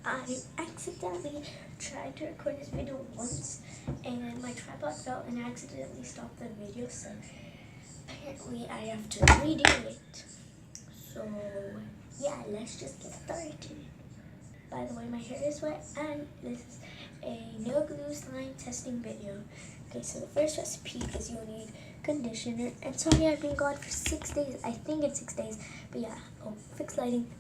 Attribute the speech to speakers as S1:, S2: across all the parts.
S1: I accidentally tried to record this video once and my tripod fell and I accidentally stopped the video, so apparently I have to redo it. So yeah, let's just get started. By the way, my hair is wet and this is a no glue slime testing video. Okay, so the first recipe is you'll need conditioner, and sorry I've been gone for 6 days. I think it's 6 days, but yeah. Oh, fix lighting.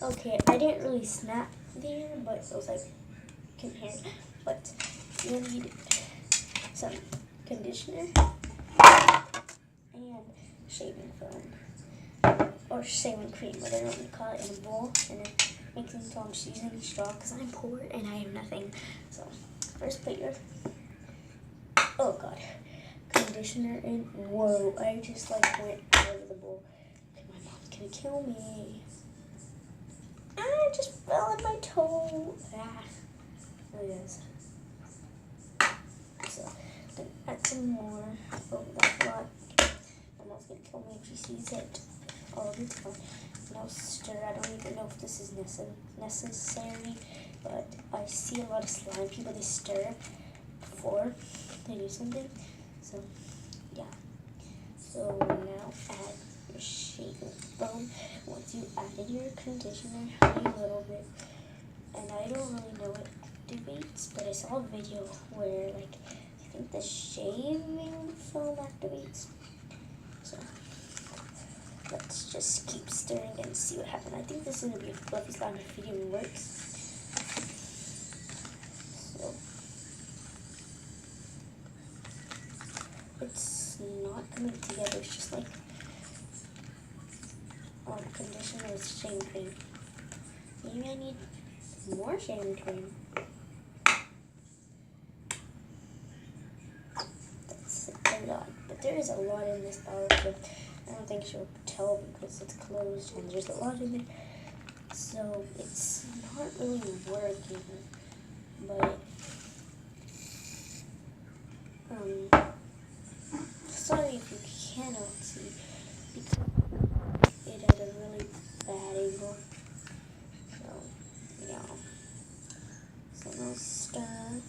S1: Okay, I didn't really snap there, but it was like compared. But you'll need some conditioner and shaving foam or shaving cream, whatever you want to call it, in a bowl, and then mixing until I'm just using a straw because I'm poor and I have nothing. So first put your conditioner in. Whoa, I just like went all over the bowl. Okay, my mom's gonna kill me. I just fell on my toe. There it is. So then add some more. Oh, that's a lot. My mom's gonna kill me if she sees it all the time. Now stir. I don't even know if this is necessary, but I see a lot of slime people, they stir before they do something. So yeah. So now add your shaving foam. Once you added your conditioner, honey a little bit. And I don't really know what activates, but I saw a video where like I think the shaving foam activates. So let's just keep stirring and see what happens. I think this is gonna be a fluffy slime if it even works. So it's not coming together. It's just like conditioner with shaving cream. Maybe I need more shaving cream. That's a lot, but there is a lot in this bottle, so I don't think she'll tell because it's closed and there's a lot in there. So it's not really working, but sorry if you cannot see because it had a really bad angle. So yeah. So now stir.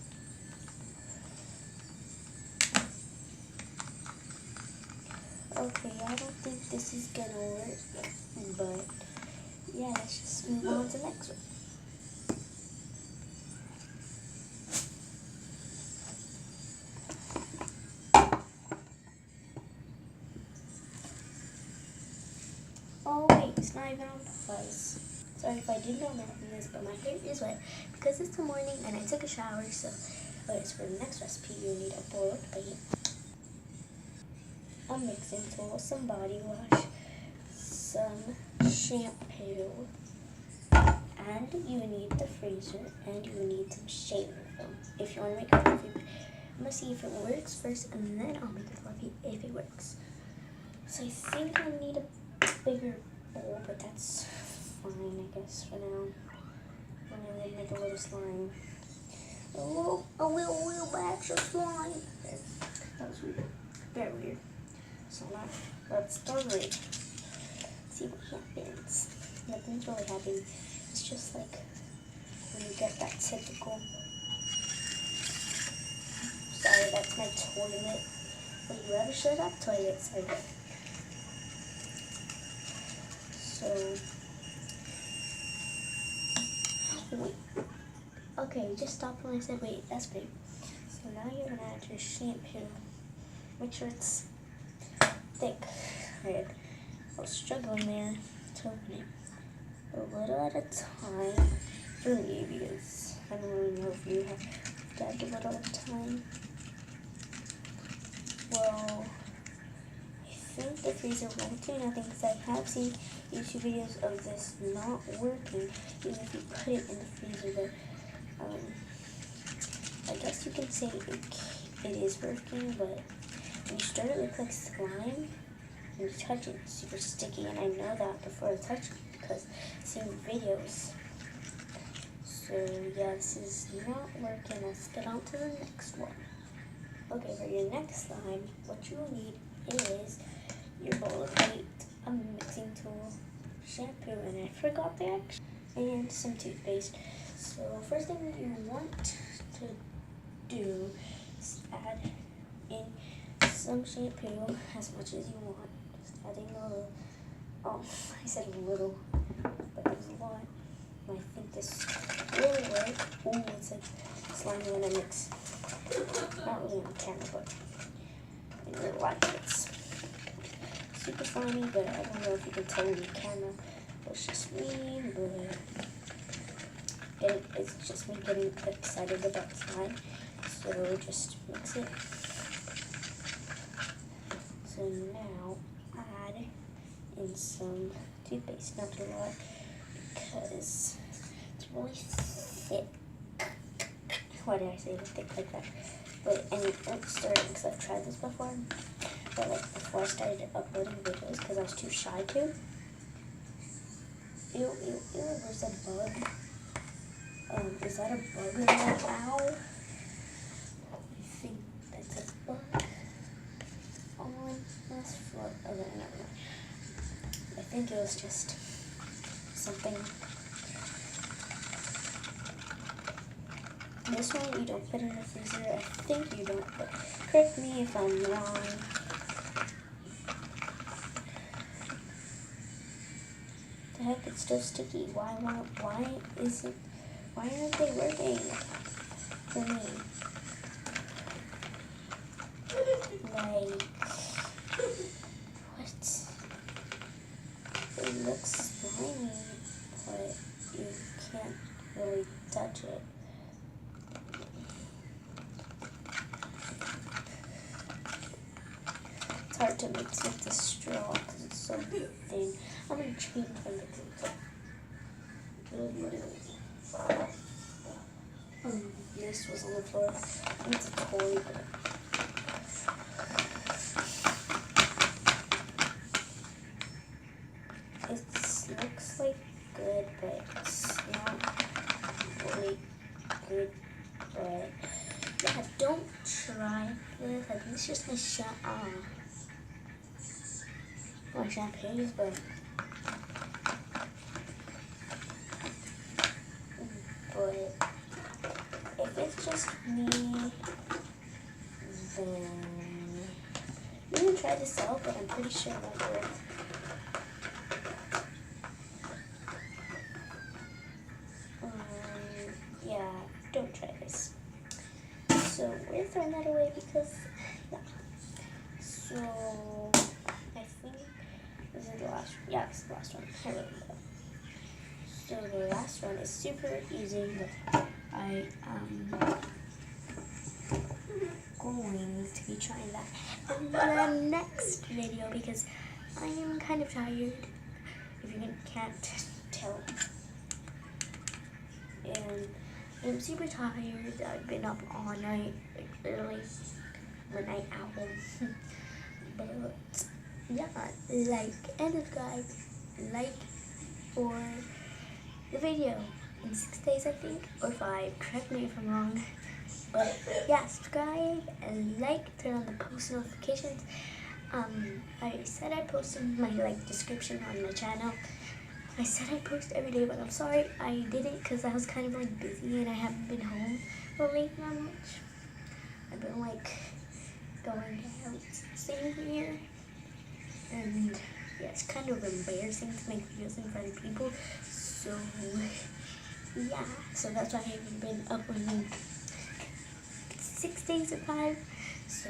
S1: Okay, I don't think this is gonna work, but yeah, let's just move on to the next one. Oh wait, it's not even on pause. Sorry if I did not mention this, but my hair is wet because it's the morning and I took a shower. So, okay, so for the next recipe, you need a bowl of paint, a mixing tool, some body wash, some shampoo, and you need the freezer, and you need some shaving foam if you want to make it fluffy. I'm gonna see if it works first, and then I'll make it fluffy if it works. So I think I need a bigger bowl, but that's fine, I guess, for now. I'm gonna make a little slime. A little batch of slime. That was weird. Very weird. So now, let's start it. See what happens. Nothing's really happening. It's just like when you get that typical. Sorry, that's my toilet. Will you ever shut up, toilet? Sorry. So, wait. Okay, just stop when I said wait. That's great. So now you're gonna add your shampoo. Make sure it's thick. Right. I was struggling there to open it. A little at a time for me because I don't really know if you have to add a little at a time. Well, I think the freezer won't do nothing because I have seen YouTube videos of this not working even if you put it in the freezer. But I guess you can say it is working, but when you stir it, looks like slime. When you touch it, it's super sticky, and I know that before I touch it because I've seen videos. So yeah, this is not working. Let's get on to the next one. Okay, for your next slime, what you will need is your bowl of paint, a mixing tool, shampoo, and I forgot the extra. and some toothpaste. So first thing you want to do is add in some shampoo as much as you want. Just adding a little, oh, I said a little, but it was a lot. I think this really work. Oh, it's like slimy when I mix. Not really on camera, but in real life it's super slimy, but I don't know if you can tell on the camera. It's just me, but it's just me getting excited about slime. So just mix it. So now add in some toothpaste, not a lot, because it's really thick. Why did I say it thick like that? But and don't stir it because I've tried this before. But like before I started uploading videos, because I was too shy to. Ew, ew, ew, there's a bug. Is that a bug in that owl? I think that's a bug on this floor. Oh, no, no. I think it was just something. This one you don't put in the freezer. I think you don't, but correct me if I'm wrong. The heck, it's still sticky. Why aren't they working for me? Like, what? It looks slimy, but you can't really touch it. It's hard to mix with the straw because it's so thin. I'm going to change my mixing. This was on the floor. It's a toy, but it looks like good, but it's not really good. But yeah, don't try this. I think it's just my shampoos, but if it's just me, then you can try this out, but I'm pretty sure it won't work. Yeah, don't try this. So we're throwing that away because, yeah. So I think this is the last one. Yeah, this is the last one. I really know. So the last one is super easy, but I am going to be trying that in the next video because I am kind of tired, if you can't tell. And I'm super tired. I've been up all night, like literally, I'm a night owl. But yeah, like and subscribe, like for the video in 6 days, I think, or 5. Correct me if I'm wrong. But yeah, subscribe and like, turn on the post notifications. I said I posted my description on my channel. I said I post every day, but I'm sorry I didn't because I was kind of busy and I haven't been home lately that much. I've been going out same here, and yeah, it's kind of embarrassing to make videos in front of people. So yeah, so that's why I haven't been uploading 6 days or 5. So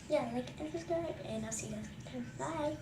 S1: yeah, like and subscribe, and I'll see you guys next time. Bye.